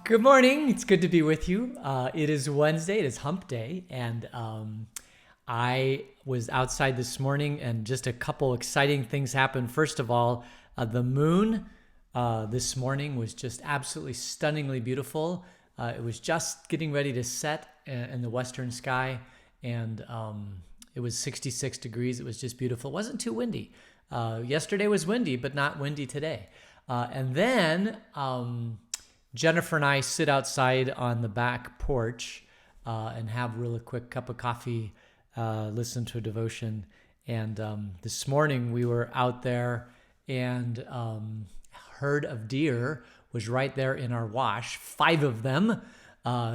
Good morning. It's good to be with you. It is Wednesday. It is hump day. And I was outside this morning and just a couple exciting things happened. First of all, the moon this morning was just absolutely stunningly beautiful. It was just getting ready to set in the western sky. And it was 66 degrees. It was just beautiful. It wasn't too windy. Yesterday was windy, but not windy today. And then Jennifer and I sit outside on the back porch and have a really quick cup of coffee, listen to a devotion. And this morning we were out there and herd of deer was right there in our wash, 5 of them.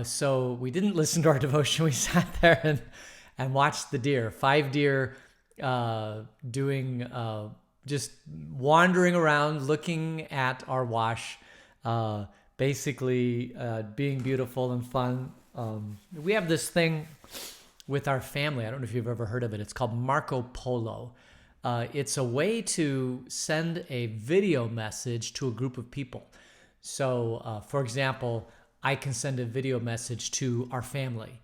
So we didn't listen to our devotion. We sat there and watched the deer, 5 deer doing just wandering around, looking at our wash, basically being beautiful and fun. We have this thing with our family. I don't know if you've ever heard of it. It's called Marco Polo. It's a way to send a video message to a group of people. So, for example, I can send a video message to our family.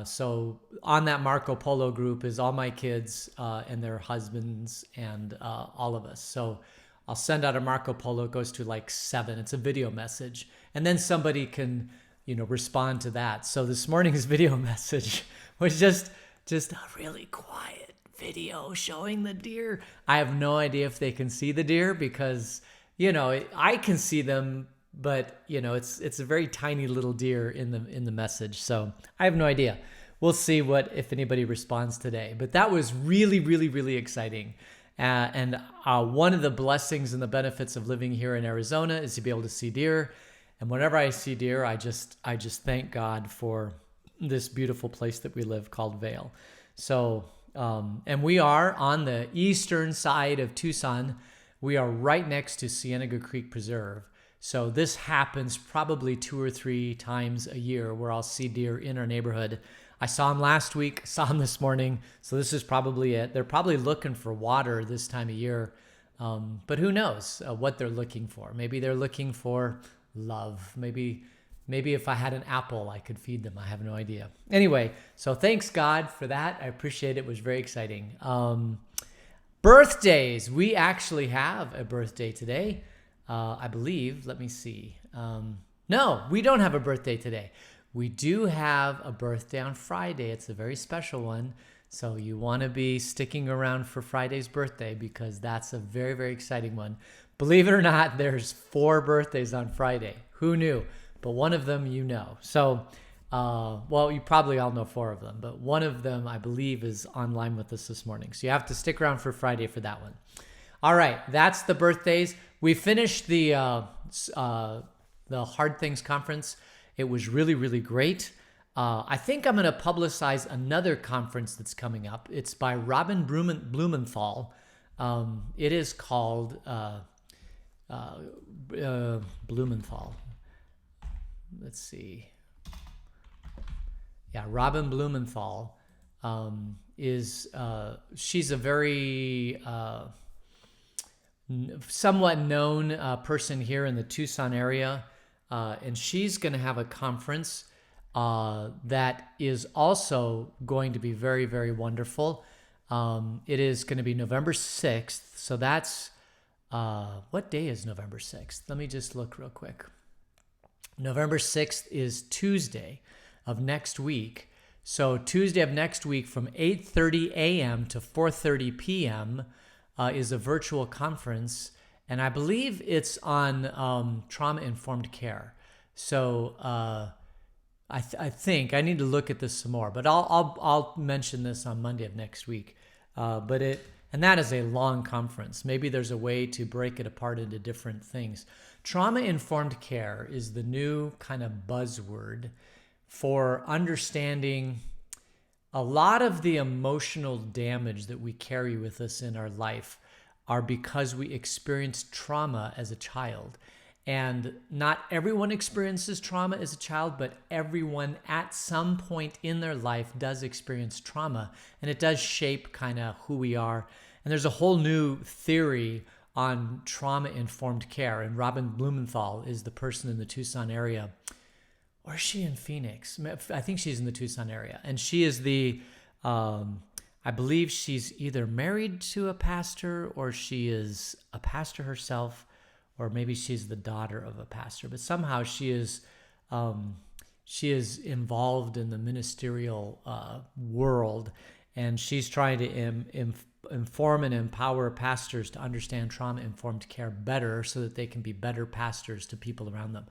So on that Marco Polo group is all my kids and their husbands and all of us. So I'll send out a Marco Polo. It goes to like 7. It's a video message. And then somebody can, respond to that. So this morning's video message was just a really quiet video showing the deer. I have no idea if they can see the deer because, I can see them, but it's a very tiny little deer in the message. So I have no idea. We'll see if anybody responds today. But that was really, really, really exciting. And one of the blessings and the benefits of living here in Arizona is to be able to see deer. And whenever I see deer, I just thank God for this beautiful place that we live called Vail. So, and we are on the eastern side of Tucson. We are right next to Cienega Creek Preserve. So this happens probably 2 or 3 times a year where I'll see deer in our neighborhood. I saw them last week, saw them this morning, so this is probably it. They're probably looking for water this time of year, but who knows what they're looking for. Maybe they're looking for love. Maybe if I had an apple, I could feed them. I have no idea. Anyway, so thanks God for that. I appreciate it. It was very exciting. Birthdays. We actually have a birthday today. I believe, let me see. No, we don't have a birthday today. We do have a birthday on Friday. It's a very special one. So you want to be sticking around for Friday's birthday because that's a very, very exciting one. Believe it or not, there's 4 birthdays on Friday. Who knew? But one of them So, you probably all know 4 of them. But one of them, I believe, is online with us this morning. So you have to stick around for Friday for that one. All right, that's the birthdays. We finished the Hard Things Conference. It was really, really great. I think I'm going to publicize another conference that's coming up. It's by Reuben Blumenthal. It is called Blumenthal. Let's see. Yeah, Reuben Blumenthal she's a very somewhat known person here in the Tucson area. And she's going to have a conference that is also going to be very, very wonderful. It is going to be November 6th. So that's, what day is November 6th? Let me just look real quick. November 6th is Tuesday of next week. So Tuesday of next week from 8:30 a.m. to 4:30 p.m. Is a virtual conference. And I believe it's on trauma-informed care. So I think I need to look at this some more. But I'll mention this on Monday of next week. And that is a long conference. Maybe there's a way to break it apart into different things. Trauma-informed care is the new kind of buzzword for understanding a lot of the emotional damage that we carry with us in our life are because we experienced trauma as a child. And not everyone experiences trauma as a child, but everyone at some point in their life does experience trauma, and it does shape kind of who we are. And there's a whole new theory on trauma-informed care, and Reuben Blumenthal is the person in the Tucson area or is she in Phoenix? I think she's in the Tucson area. And she is I believe she's either married to a pastor or she is a pastor herself, or maybe she's the daughter of a pastor. But somehow she is involved in the ministerial world, and she's trying to inform and empower pastors to understand trauma-informed care better so that they can be better pastors to people around them.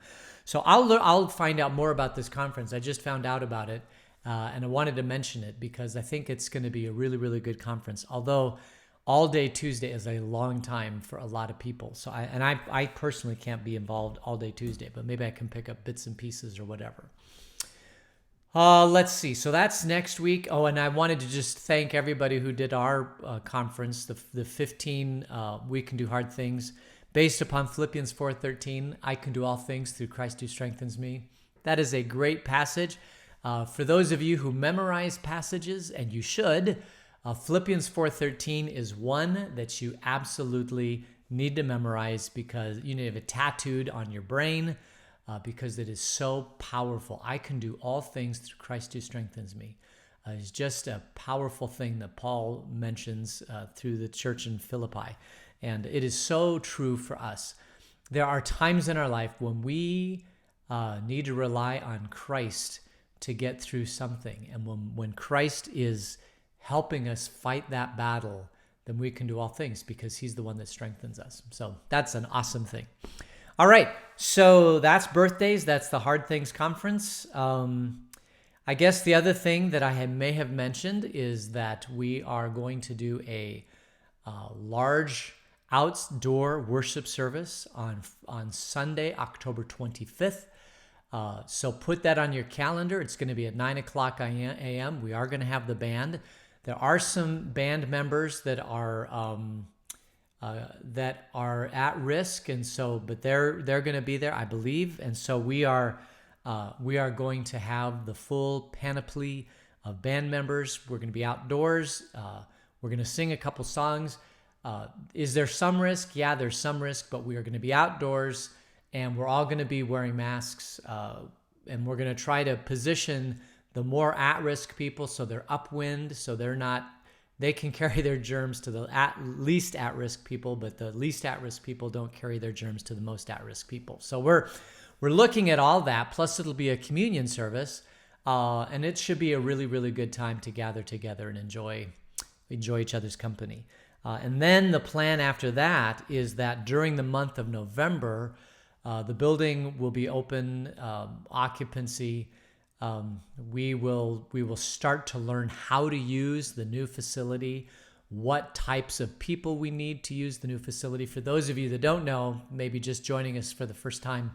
So I'll find out more about this conference. I just found out about it, and I wanted to mention it because I think it's going to be a really, really good conference. Although all day Tuesday is a long time for a lot of people. So I personally can't be involved all day Tuesday, but maybe I can pick up bits and pieces or whatever. Let's see. So that's next week. Oh, and I wanted to just thank everybody who did our conference, the 15 We Can Do Hard Things, based upon Philippians 4:13. I can do all things through Christ who strengthens me. That is a great passage. For those of you who memorize passages, and you should, Philippians 4:13 is one that you absolutely need to memorize because you need to have it tattooed on your brain. Because it is so powerful. I can do all things through Christ who strengthens me. It's just a powerful thing that Paul mentions through the church in Philippi. And it is so true for us. There are times in our life when we need to rely on Christ to get through something. And when Christ is helping us fight that battle, then we can do all things because he's the one that strengthens us. So that's an awesome thing. All right, so that's birthdays. That's the Hard Things Conference. I guess the other thing that I may have mentioned is that we are going to do a large outdoor worship service on Sunday, October 25th. So put that on your calendar. It's going to be at 9 o'clock a.m. We are going to have the band. There are some band members that are at risk, and so, but they're going to be there, I believe, and so we are going to have the full panoply of band members. We're going to be outdoors. We're going to sing a couple songs. Is there some risk? Yeah, there's some risk, but we are going to be outdoors, and we're all going to be wearing masks, and we're going to try to position the more at-risk people so they're upwind, so they can carry their germs to the least at-risk people, but the least at-risk people don't carry their germs to the most at-risk people. So we're looking at all that. Plus, it'll be a communion service, and it should be a really, really good time to gather together and enjoy each other's company. And then the plan after that is that during the month of November, the building will be open, occupancy. We will start to learn how to use the new facility, what types of people we need to use the new facility. For those of you that don't know, maybe just joining us for the first time,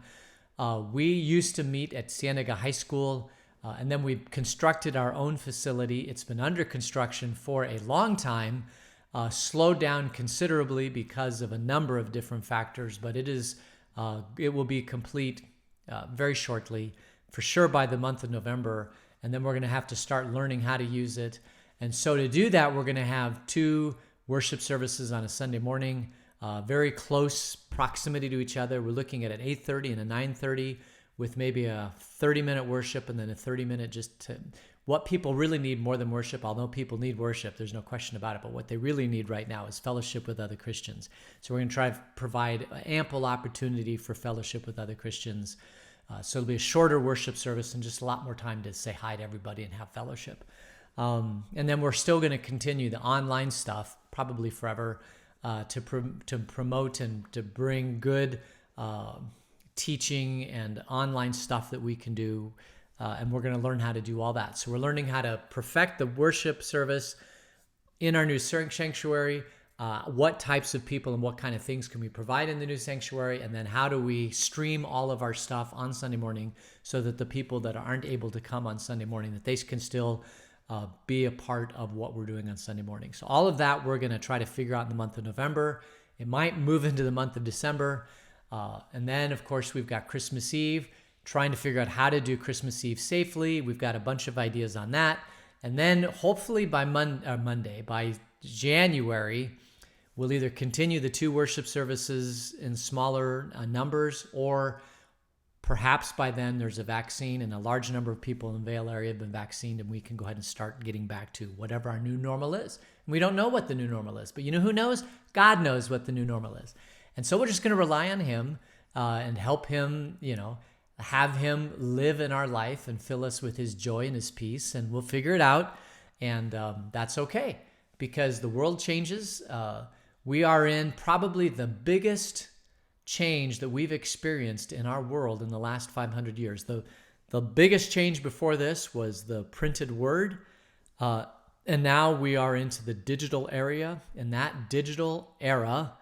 we used to meet at Cienega High School, and then we constructed our own facility. It's been under construction for a long time, slowed down considerably because of a number of different factors, but it will be complete very shortly. For sure by the month of November, and then we're going to have to start learning how to use it. And so to do that, we're going to have 2 worship services on a Sunday morning, very close proximity to each other. We're looking at an 8:30 and a 9:30 with maybe a 30-minute worship and then a 30-minute just to what people really need more than worship, although people need worship, there's no question about it, but what they really need right now is fellowship with other Christians. So we're going to try to provide ample opportunity for fellowship with other Christians. So it'll be a shorter worship service and just a lot more time to say hi to everybody and have fellowship. And then we're still going to continue the online stuff, probably forever, to promote and to bring good teaching and online stuff that we can do. And we're going to learn how to do all that. So we're learning how to perfect the worship service in our new sanctuary. What types of people and what kind of things can we provide in the new sanctuary, and then how do we stream all of our stuff on Sunday morning so that the people that aren't able to come on Sunday morning, that they can still be a part of what we're doing on Sunday morning. So all of that we're going to try to figure out in the month of November. It might move into the month of December. And then, of course, we've got Christmas Eve, trying to figure out how to do Christmas Eve safely. We've got a bunch of ideas on that. And then hopefully by by January, we'll either continue the 2 worship services in smaller numbers or Perhaps by then there's a vaccine and a large number of people in the Vail area have been vaccinated, and we can go ahead and start getting back to whatever our new normal is. And we don't know what the new normal is, but you know who knows? God knows what the new normal is. And so we're just going to rely on him and help him, have him live in our life and fill us with his joy and his peace, and we'll figure it out. And that's okay, because the world changes. We are in probably the biggest change that we've experienced in our world in the last 500 years. The biggest change before this was the printed word, and now we are into the digital area, and that digital era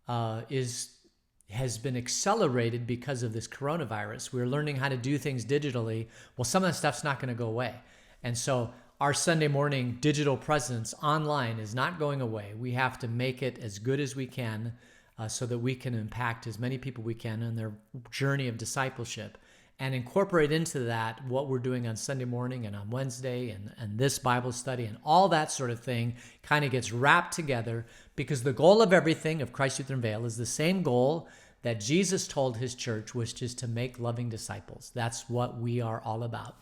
has been accelerated because of this coronavirus. We're learning how to do things digitally. Well, some of that stuff's not going to go away. And so our Sunday morning digital presence online is not going away. We have to make it as good as we can so that we can impact as many people we can in their journey of discipleship, and incorporate into that what we're doing on Sunday morning and on Wednesday and this Bible study and all that sort of thing kind of gets wrapped together, because the goal of everything of Christ Youth and Vail is the same goal that Jesus told his church, which is to make loving disciples. That's what we are all about.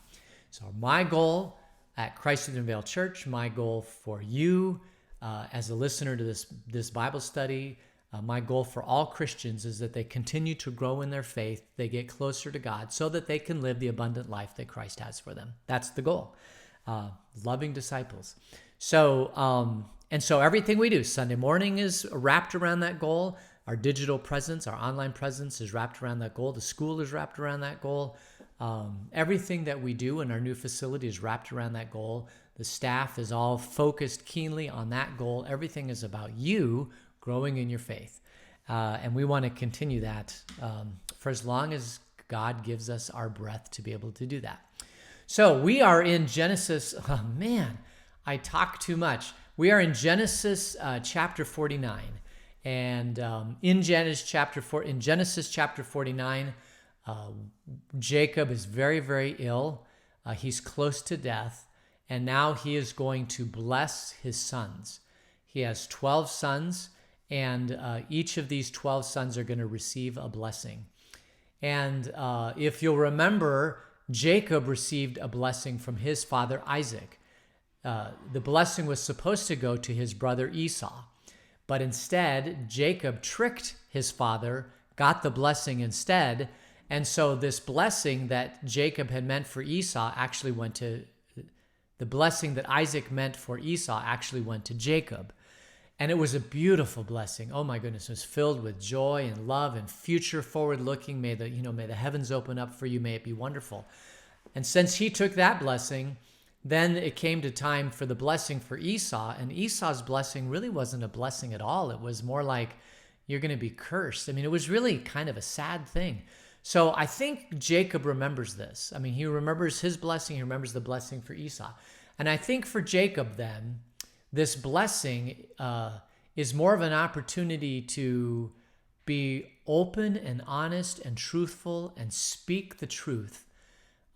So my goal at Christ Youth and Vail Church, my goal for you as a listener to this Bible study, my goal for all Christians is that they continue to grow in their faith, they get closer to God so that they can live the abundant life that Christ has for them. That's the goal, loving disciples. So, and so everything we do, Sunday morning is wrapped around that goal. Our digital presence, our online presence is wrapped around that goal. The school is wrapped around that goal. Everything that we do in our new facility is wrapped around that goal. The staff is all focused keenly on that goal. Everything is about you growing in your faith. And we want to continue that for as long as God gives us our breath to be able to do that. So we are in Genesis. Oh man, I talk too much. We are in Genesis chapter 49. And in Genesis chapter 49, Jacob is very, very ill. He's close to death. And now he is going to bless his sons. He has 12 sons. And each of these 12 sons are going to receive a blessing. And if you'll remember, Jacob received a blessing from his father Isaac. The blessing was supposed to go to his brother Esau. But instead, Jacob tricked his father, got the blessing instead. And so this blessing that Jacob had meant for Esau actually went to, the blessing that Isaac meant for Esau actually went to Jacob. And it was a beautiful blessing. Oh my goodness, it was filled with joy and love and future forward looking. May the heavens open up for you. May it be wonderful. And since he took that blessing, then it came to time for the blessing for Esau. And Esau's blessing really wasn't a blessing at all. It was more like, you're going to be cursed. I mean, it was really kind of a sad thing. So I think Jacob remembers this. I mean, he remembers his blessing. He remembers the blessing for Esau. And I think for Jacob then, this blessing is more of an opportunity to be open and honest and truthful and speak the truth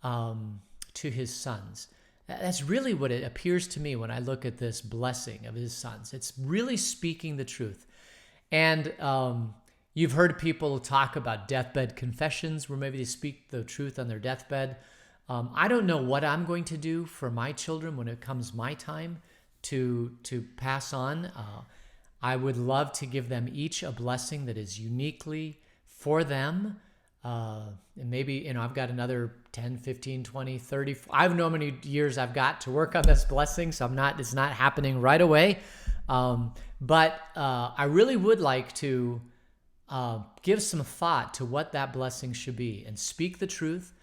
to his sons. That's really what it appears to me when I look at this blessing of his sons. It's really speaking the truth. And you've heard people talk about deathbed confessions where maybe they speak the truth on their deathbed. I don't know what I'm going to do for my children when it comes my time to pass on. I would love to give them each a blessing that is uniquely for them. And maybe, I've got another 10, 15, 20, 30, I don't know how many years I've got to work on this blessing. So it's not happening right away. But I really would like to give some thought to what that blessing should be and speak the truth.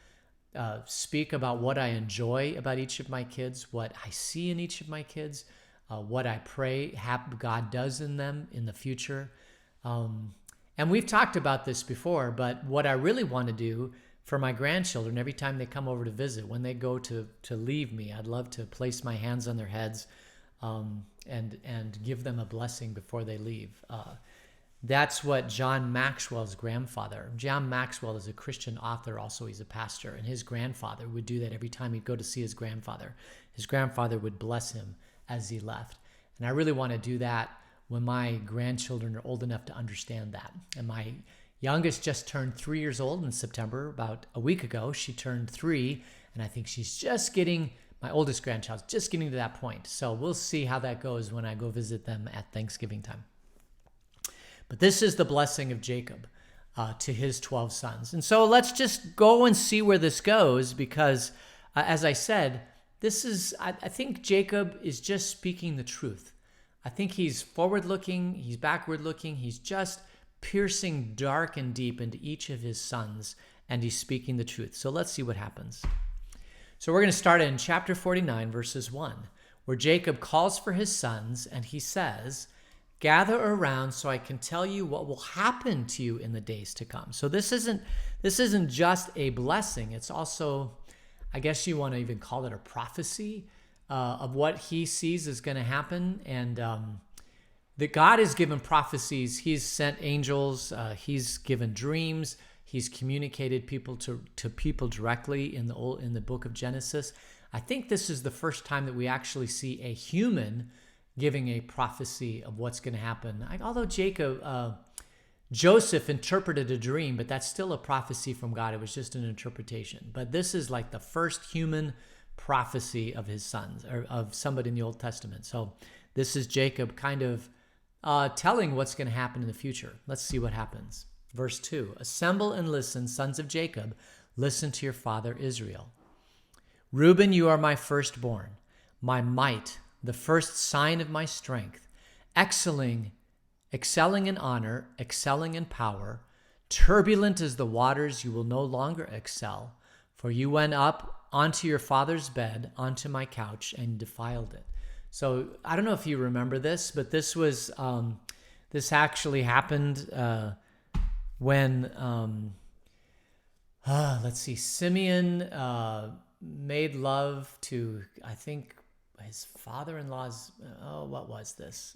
Speak about what I enjoy about each of my kids, what I see in each of my kids, what I pray God does in them in the future. And we've talked about this before, but what I really want to do for my grandchildren, every time they come over to visit, when they go to leave me, I'd love to place my hands on their heads and give them a blessing before they leave. That's what John Maxwell's grandfather. John Maxwell is a Christian author, also he's a pastor, and his grandfather would do that every time he'd go to see his grandfather. His grandfather would bless him as he left. And I really want to do that when my grandchildren are old enough to understand that. And my Youngest just turned 3 years old in September. About a week ago, she turned 3, and I think she's just getting, my oldest grandchild's just getting to that point. So we'll see how that goes when I go visit them at Thanksgiving time. But this is the blessing of Jacob to his 12 sons. And so let's just go and see where this goes, because as I said, I think Jacob is just speaking the truth. I think he's forward-looking, he's backward-looking, he's just piercing dark and deep into each of his sons, and he's speaking the truth. So let's see what happens. So we're going to start in chapter 49, verses 1, where Jacob calls for his sons, and he says, "Gather around so I can tell you what will happen to you in the days to come." So this isn't just a blessing. It's also, I guess you want to even call it a prophecy of what he sees is going to happen. And that God has given prophecies. He's sent angels. He's given dreams. He's communicated people to people directly in the book of Genesis. I think this is the first time that we actually see a human giving a prophecy of what's going to happen. Although Joseph interpreted a dream, but that's still a prophecy from God. It was just an interpretation. But this is like the first human prophecy of his sons, or of somebody in the Old Testament. So this is Jacob kind of telling what's going to happen in the future. Let's see what happens. Verse 2, "Assemble and listen, sons of Jacob. Listen to your father Israel. Reuben, you are my firstborn, my might, the first sign of my strength, excelling in honor, excelling in power. Turbulent as the waters, you will no longer excel, for you went up onto your father's bed, onto my couch, and defiled it." So I don't know if you remember this, but this actually happened when, let's see, Simeon made love to, I think, his father-in-law's, what was this?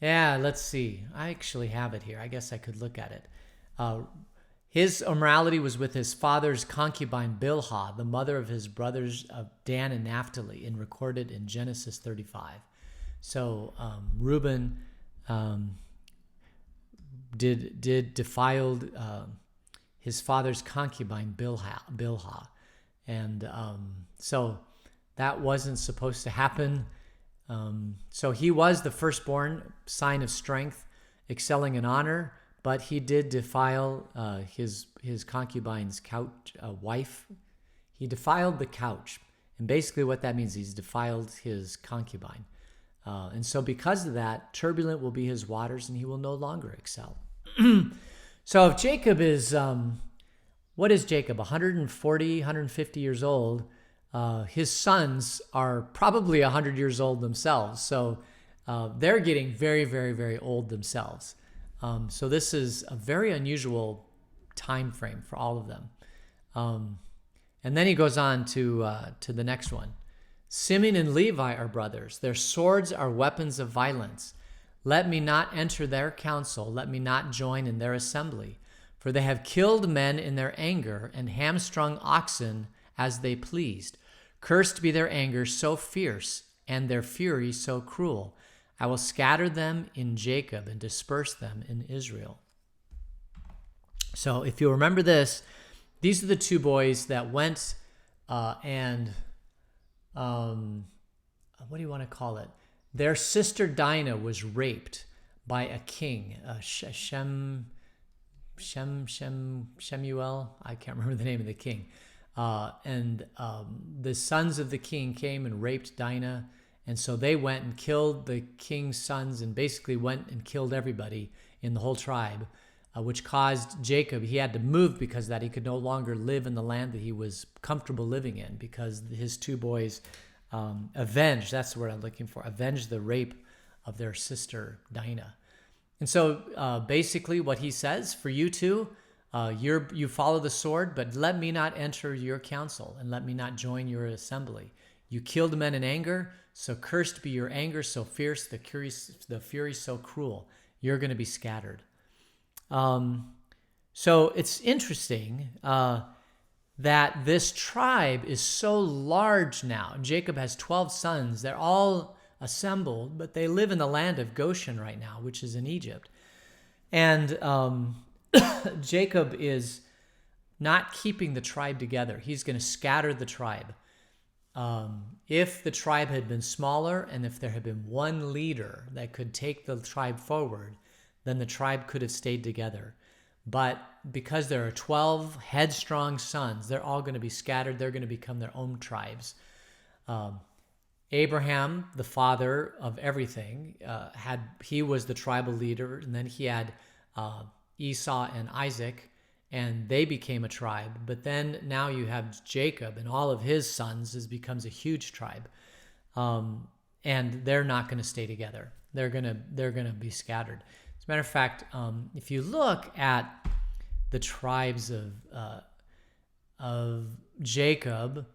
Let's see. I actually have it here. I guess I could look at it. His immorality was with his father's concubine Bilhah, the mother of his brothers of Dan and Naphtali, and recorded in Genesis 35. So Reuben defiled his father's concubine Bilhah. And so that wasn't supposed to happen. So he was the firstborn, sign of strength, excelling in honor, but he did defile his concubine's couch wife. He defiled the couch. And basically what that means, he's defiled his concubine. And so because of that, turbulent will be his waters, and he will no longer excel. So if Jacob is, what is Jacob, 140, 150 years old? His sons are probably 100 years old themselves. So they're getting very, very, very old themselves. So this is a very unusual time frame for all of them. And then he goes on to the next one. "Simeon and Levi are brothers. Their swords are weapons of violence. Let me not enter their council. Let me not join in their assembly. For they have killed men in their anger and hamstrung oxen as they pleased. Cursed be their anger so fierce and their fury so cruel. I will scatter them in Jacob and disperse them in Israel." So if you remember this, these are the two boys that went and what do you want to call it? Their sister Dinah was raped by a king, Shemuel. I can't remember the name of the king. And the sons of the king came and raped Dinah. And so they went and killed the king's sons and basically went and killed everybody in the whole tribe, which caused Jacob, he had to move because of that. He could no longer live in the land that he was comfortable living in because his two boys avenged, that's the word I'm looking for, avenged the rape of their sister Dinah. And so basically what he says, for you two, you follow the sword, but let me not enter your council and let me not join your assembly. You killed men in anger, so cursed be your anger so fierce, the fury so cruel. You're going to be scattered. So it's interesting that this tribe is so large now. Jacob has 12 sons. They're all assembled, but they live in the land of Goshen right now, which is in Egypt. And Jacob is not keeping the tribe together. He's going to scatter the tribe. If the tribe had been smaller and if there had been one leader that could take the tribe forward, then the tribe could have stayed together. But because there are 12 headstrong sons, they're all going to be scattered. They're going to become their own tribes. Abraham, the father of everything, he was the tribal leader, and then he had Esau and Isaac, and they became a tribe. But then now you have Jacob and all of his sons. It becomes a huge tribe, and they're not going to stay together. They're gonna be scattered. As a matter of fact, if you look at the tribes of Jacob,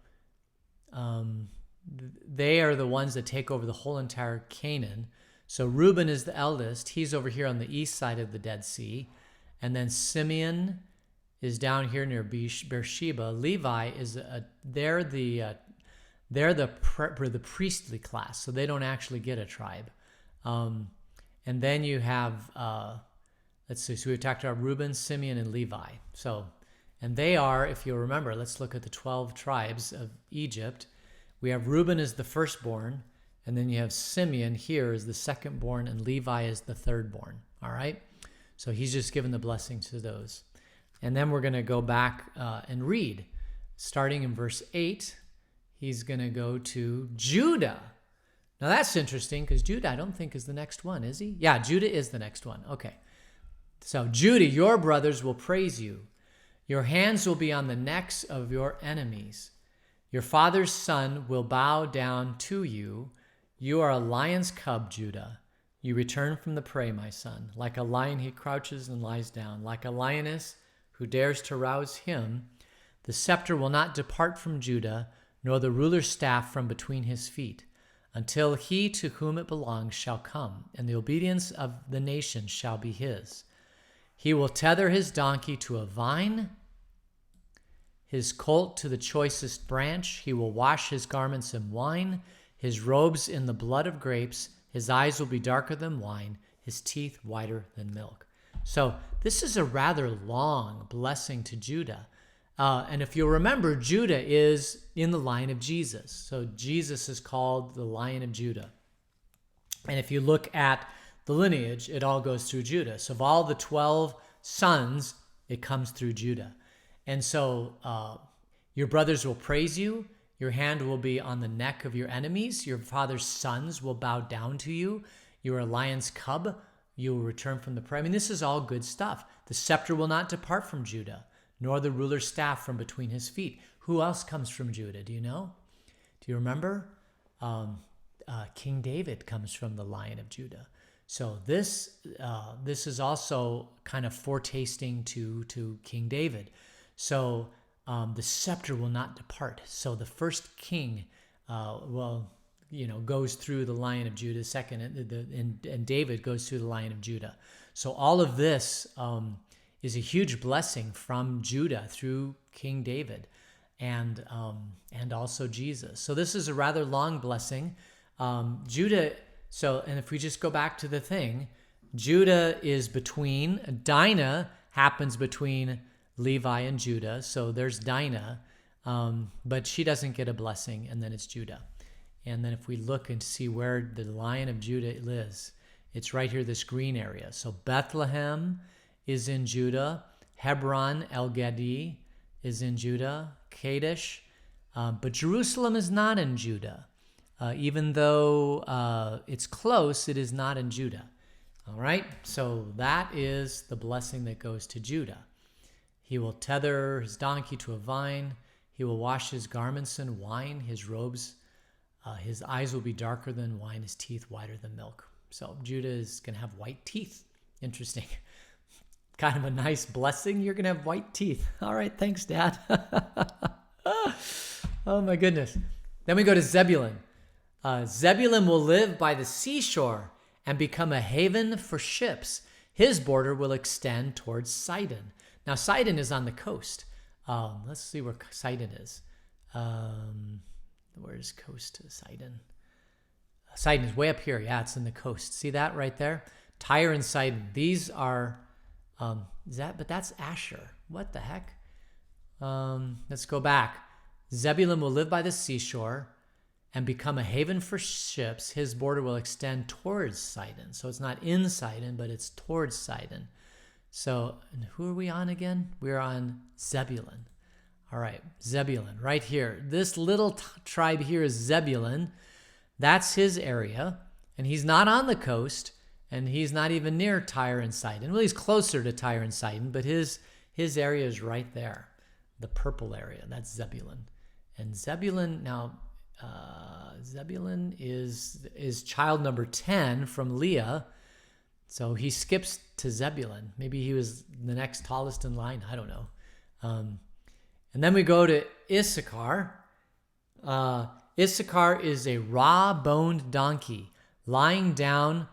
they are the ones that take over the whole entire Canaan. So Reuben is the eldest. He's over here on the east side of the Dead Sea. And then Simeon is down here near Beersheba. Levi they're the priestly class, so they don't actually get a tribe. And then you have, let's see, so we talked about Reuben, Simeon, and Levi. So, and they are, if you'll remember, let's look at the 12 tribes of Egypt. We have Reuben as the firstborn, and then you have Simeon here as the secondborn, and Levi is the thirdborn. All right? So he's just given the blessing to those. And then we're going to go back and read. Starting in verse 8, he's going to go to Judah. Now that's interesting because Judah, I don't think, is the next one, is he? Yeah, Judah is the next one. Okay. So Judah, your brothers will praise you. Your hands will be on the necks of your enemies. Your father's son will bow down to you. You are a lion's cub, Judah. You return from the prey, my son. Like a lion, he crouches and lies down. Like a lioness who dares to rouse him, the scepter will not depart from Judah, nor the ruler's staff from between his feet, until he to whom it belongs shall come, and the obedience of the nations shall be his. He will tether his donkey to a vine, his colt to the choicest branch. He will wash his garments in wine, his robes in the blood of grapes. His eyes will be darker than wine, his teeth whiter than milk. So this is a rather long blessing to Judah. And if you'll remember, Judah is in the line of Jesus. So Jesus is called the Lion of Judah. And if you look at the lineage, it all goes through Judah. So of all the 12 sons, it comes through Judah. And so your brothers will praise you. Your hand will be on the neck of your enemies. Your father's sons will bow down to you. You are a lion's cub. You will return from the prey. I mean, this is all good stuff. The scepter will not depart from Judah, nor the ruler's staff from between his feet. Who else comes from Judah? Do you know? Do you remember? King David comes from the Lion of Judah. So this is also kind of foretasting to King David. So the scepter will not depart. So the first king, goes through the Lion of Judah. Second, and David goes through the Lion of Judah. So all of this is a huge blessing from Judah through King David, and also Jesus. So this is a rather long blessing. Judah. So, and if we just go back to the thing, Judah is between. Dinah happens between Levi and Judah. So there's Dinah, but she doesn't get a blessing, and then it's Judah. And then if we look and see where the Lion of Judah lives, it's right here, this green area. So Bethlehem is in Judah. Hebron, El-Gedi is in Judah. Kadesh. But Jerusalem is not in Judah. Even though it's close, it is not in Judah. All right? So that is the blessing that goes to Judah. He will tether his donkey to a vine. He will wash his garments in wine, his robes. His eyes will be darker than wine, his teeth whiter than milk. So Judah is going to have white teeth. Interesting. Kind of a nice blessing. You're going to have white teeth. All right, thanks, Dad. Oh, my goodness. Then we go to Zebulun. Zebulun will live by the seashore and become a haven for ships. His border will extend towards Sidon. Now, Sidon is on the coast. Let's see where Sidon is. Where's coast to Sidon? Sidon is way up here. Yeah, it's in the coast. See that right there? Tyre and Sidon. These are But that's Asher. What the heck? Let's go back. Zebulun will live by the seashore and become a haven for ships. His border will extend towards Sidon. So it's not in Sidon, but it's towards Sidon. So who are we on again? We're on Zebulun. All right, Zebulun, right here. This little tribe here is Zebulun. That's his area. And he's not on the coast, and he's not even near Tyre and Sidon. Well, he's closer to Tyre and Sidon, but his area is right there. The purple area, that's Zebulun. And Zebulun, now, Zebulun is child number 10 from Leah. So he skips to Zebulun. Maybe he was the next tallest in line. I don't know. And then we go to Issachar. Issachar is a raw-boned donkey lying down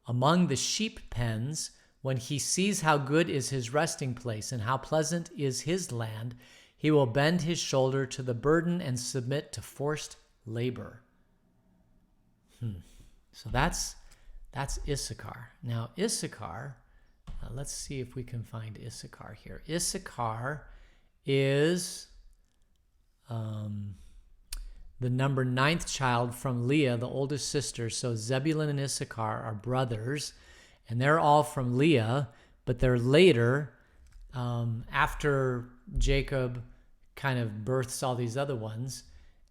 among the sheep pens. When he sees how good is his resting place and how pleasant is his land, he will bend his shoulder to the burden and submit to forced labor. So that's Issachar. Now Issachar, let's see if we can find Issachar here. Issachar is the number 9th child from Leah, the oldest sister. So Zebulun and Issachar are brothers, and they're all from Leah, but they're later, after Jacob kind of births all these other ones.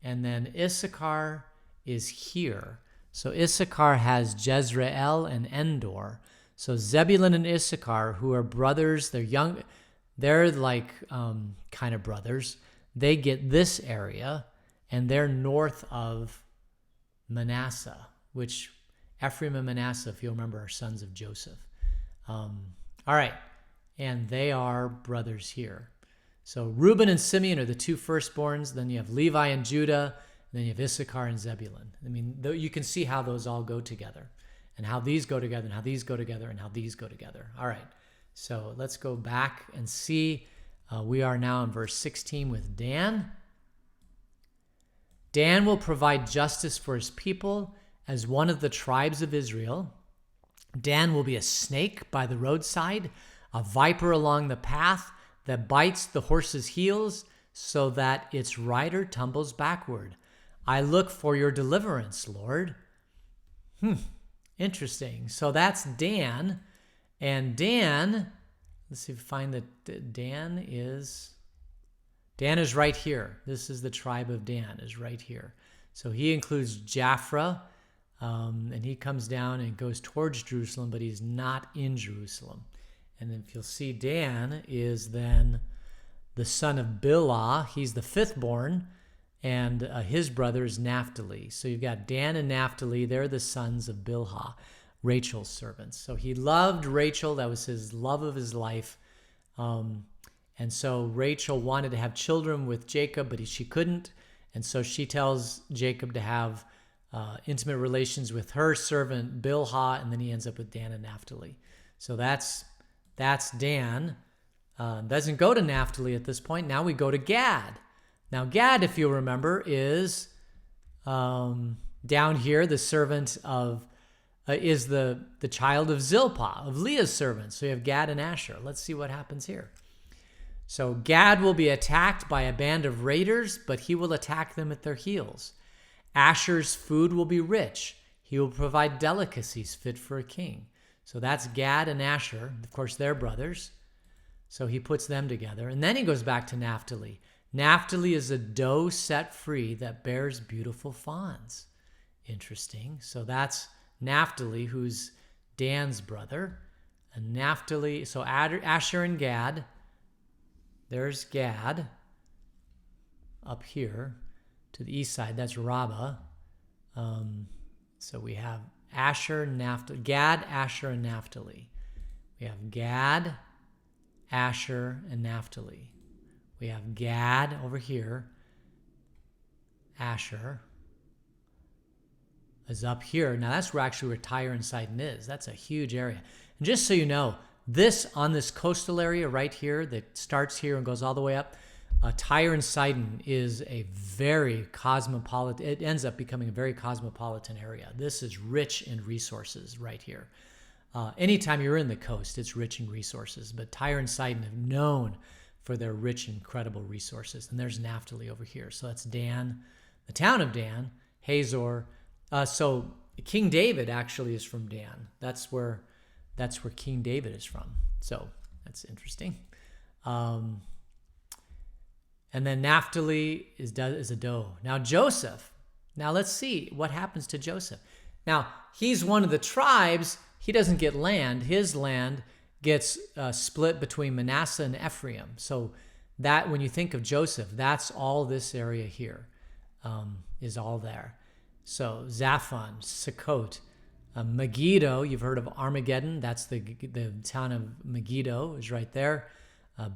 And then Issachar is here. So Issachar has Jezreel and Endor. So Zebulun and Issachar, who are brothers, they're like kind of brothers. They get this area, and they're north of Manasseh, which Ephraim and Manasseh, if you remember, are sons of Joseph. All right, and they are brothers here. So Reuben and Simeon are the two firstborns. Then you have Levi and Judah. And then you have Issachar and Zebulun. I mean, you can see how those all go together, and how these go together, and how these go together, and how these go together. All right, so let's go back and see. We are now in verse 16 with Dan. Dan will provide justice for his people as one of the tribes of Israel. Dan will be a snake by the roadside, a viper along the path that bites the horse's heels so that its rider tumbles backward. I look for your deliverance, Lord. Interesting. So that's Dan. And Dan, let's see if we find that Dan is right here. This is the tribe of Dan, is right here. So he includes Japhra, and he comes down and goes towards Jerusalem, but he's not in Jerusalem. And if you'll see, Dan is then the son of Bilhah. He's the 5th born, and his brother is Naphtali. So you've got Dan and Naphtali. They're the sons of Bilhah, Rachel's servants. So he loved Rachel. That was his love of his life. And so Rachel wanted to have children with Jacob, but she couldn't. And so she tells Jacob to have intimate relations with her servant Bilhah, and then he ends up with Dan and Naphtali. So that's Dan. Doesn't go to Naphtali at this point. Now we go to Gad. Now Gad, if you'll remember, is down here. The servant of is the child of Zilpah, of Leah's servants. So you have Gad and Asher. Let's see what happens here. So Gad will be attacked by a band of raiders, but he will attack them at their heels. Asher's food will be rich. He will provide delicacies fit for a king. So that's Gad and Asher. Of course, they're brothers. So he puts them together. And then he goes back to Naphtali. Naphtali is a doe set free that bears beautiful fawns. Interesting. So that's Naphtali, who's Dan's brother. And Naphtali, so Asher and Gad. There's Gad up here to the east side. That's Rabbah. So we have Asher, Naphtali, Gad, Asher, and Naphtali. We have Gad, Asher, and Naphtali. We have Gad over here. Asher is up here. Now that's where Tyre and Sidon is. That's a huge area. And just so you know, on this coastal area right here that starts here and goes all the way up, Tyre and Sidon is a very cosmopolitan. It ends up becoming a very cosmopolitan area. This is rich in resources right here. Anytime you're in the coast, it's rich in resources. But Tyre and Sidon have known for their rich, incredible resources. And there's Naphtali over here. So that's Dan, the town of Dan, Hazor. So King David actually is from Dan. That's where King David is from. So that's interesting. And then Naphtali is a doe. Now Joseph. Now let's see what happens to Joseph. Now he's one of the tribes. He doesn't get land. His land gets split between Manasseh and Ephraim. So that when you think of Joseph, that's all this area here is all there. So Zaphon, Sukkot, Megiddo. You've heard of Armageddon. That's the town of Megiddo is right there.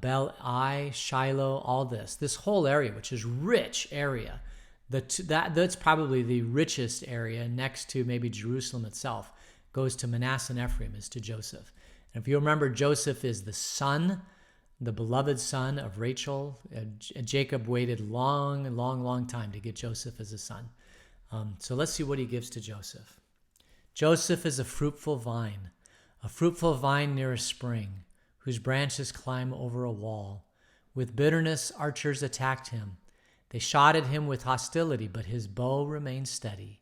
Bel-Ai, Shiloh, all this whole area, which is rich area. That's probably the richest area next to maybe Jerusalem itself. Goes to Manasseh and Ephraim, is to Joseph. And if you remember, Joseph is the son, the beloved son of Rachel. Jacob waited long time to get Joseph as a son. So let's see what he gives to Joseph. Joseph is a fruitful vine near a spring, whose branches climb over a wall. With bitterness, archers attacked him. They shot at him with hostility, but his bow remained steady.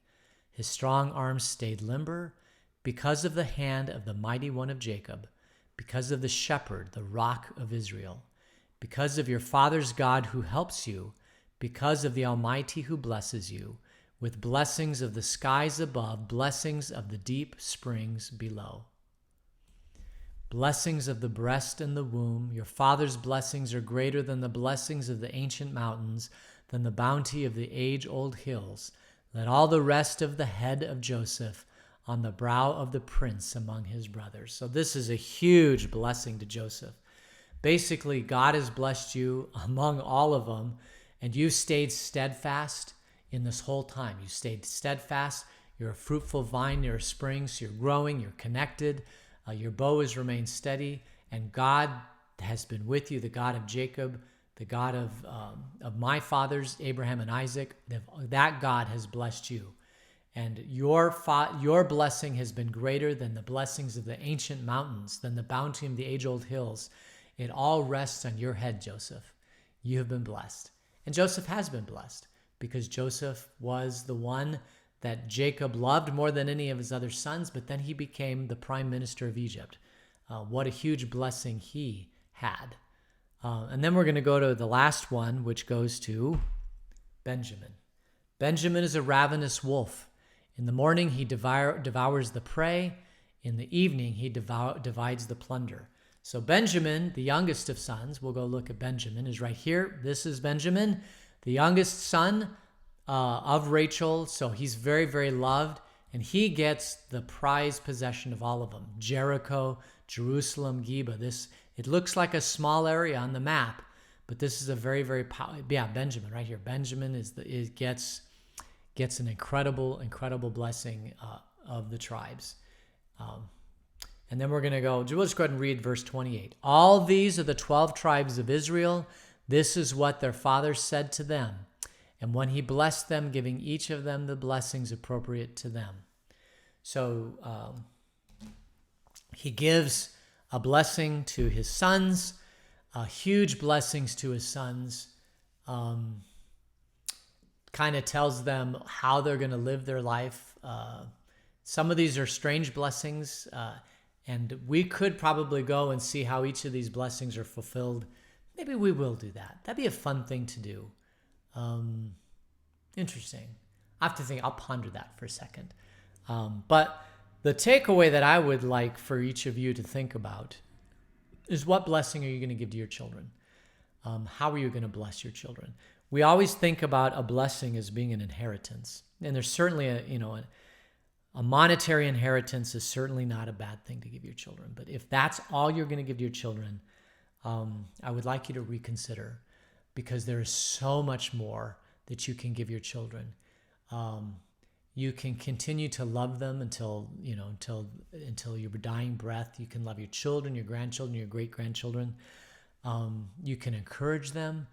His strong arms stayed limber because of the hand of the mighty one of Jacob, because of the shepherd, the rock of Israel, because of your father's God who helps you, because of the Almighty who blesses you, with blessings of the skies above, blessings of the deep springs below. Blessings of the breast and the womb, your father's blessings are greater than the blessings of the ancient mountains, than the bounty of the age-old hills. Let all the rest of the head of Joseph on the brow of the prince among his brothers. So this is a huge blessing to Joseph. Basically, God has blessed you among all of them, and you stayed steadfast in this whole time. You stayed steadfast. You're a fruitful vine near a spring, so you're growing, you're connected. Your bow has remained steady, and God has been with you, the God of Jacob, the God of my fathers, Abraham and Isaac. That God has blessed you. And your blessing has been greater than the blessings of the ancient mountains, than the bounty of the age-old hills. It all rests on your head, Joseph. You have been blessed. And Joseph has been blessed because Joseph was the one that Jacob loved more than any of his other sons, but then he became the prime minister of Egypt. What a huge blessing he had. And then we're going to go to the last one, which goes to Benjamin. Benjamin is a ravenous wolf. In the morning, he devours the prey. In the evening, he divides the plunder. So Benjamin, the youngest of sons, we'll go look at Benjamin, is right here. This is Benjamin, the youngest son of Rachel. So he's very, very loved, and he gets the prized possession of all of them. Jericho, Jerusalem, Geba. It looks like a small area on the map, but this is a very, very Benjamin right here. Benjamin gets an incredible blessing of the tribes. And then we'll just go ahead and read verse 28. All these are the 12 tribes of Israel. This is what their father said to them. And when he blessed them, giving each of them the blessings appropriate to them. So he gives a blessing to his sons, huge blessings to his sons. Kind of tells them how they're going to live their life. Some of these are strange blessings, and we could probably go and see how each of these blessings are fulfilled. Maybe we will do that. That'd be a fun thing to do. Interesting. I have to think. I'll ponder that for a second. But the takeaway that I would like for each of you to think about is, what blessing are you going to give to your children? How are you going to bless your children? We always think about a blessing as being an inheritance. And there's certainly a monetary inheritance is certainly not a bad thing to give your children. But if that's all you're going to give to your children, I would like you to reconsider, because there is so much more that you can give your children. You can continue to love them until your dying breath. You can love your children, your grandchildren, your great-grandchildren. You can encourage them.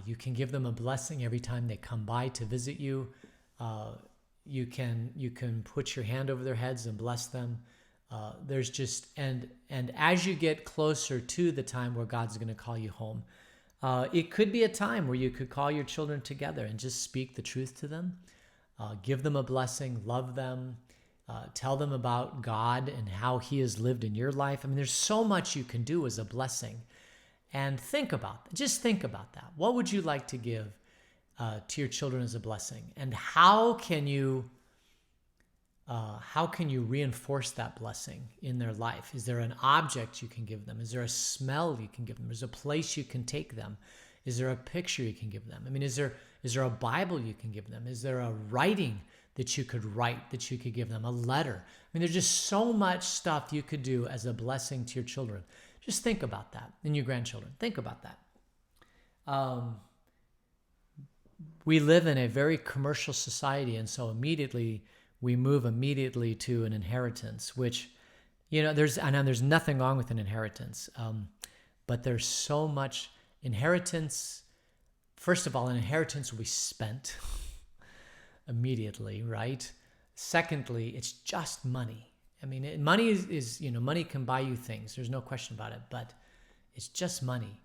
You can give them a blessing every time they come by to visit you. You can put your hand over their heads and bless them. There's just, and as you get closer to the time where God's going to call you home, it could be a time where you could call your children together and just speak the truth to them, give them a blessing, love them, tell them about God and how he has lived in your life. I mean, there's so much you can do as a blessing. And just think about that. What would you like to give to your children as a blessing? And how can you reinforce that blessing in their life? Is there an object you can give them? Is there a smell you can give them? Is there a place you can take them? Is there a picture you can give them? I mean, is there a Bible you can give them? Is there a writing that you could write, that you could give them? A letter? I mean, there's just so much stuff you could do as a blessing to your children. Just think about that. And your grandchildren, think about that. We live in a very commercial society, and so we move immediately to an inheritance, which, I know there's nothing wrong with an inheritance, but there's so much inheritance. First of all, an inheritance will be spent immediately, right? Secondly, it's just money. I mean, money is money can buy you things. There's no question about it, but it's just money.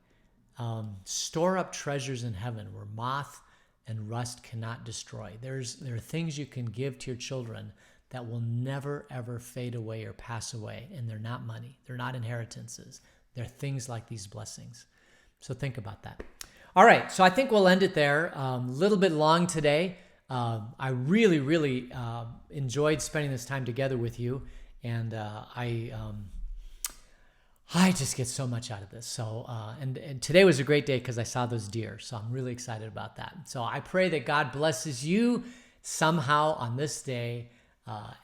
Store up treasures in heaven where moth and rust cannot destroy. There are things you can give to your children that will never, ever fade away or pass away, and they're not money. They're not inheritances. They're things like these blessings. So think about that. All right, so I think we'll end it there. A little bit long today. I really, really enjoyed spending this time together with you, and I just get so much out of this. So, and today was a great day because I saw those deer. So I'm really excited about that. So I pray that God blesses you somehow on this day,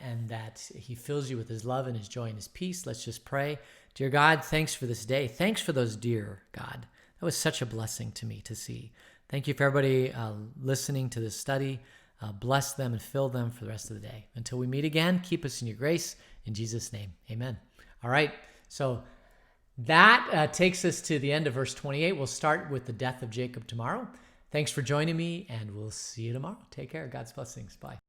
and that he fills you with his love and his joy and his peace. Let's just pray. Dear God, thanks for this day. Thanks for those deer, God. That was such a blessing to me to see. Thank you for everybody listening to this study. Bless them and fill them for the rest of the day. Until we meet again, keep us in your grace. In Jesus' name, amen. All right, so that takes us to the end of verse 28. We'll start with the death of Jacob tomorrow. Thanks for joining me, and we'll see you tomorrow. Take care. God's blessings. Bye.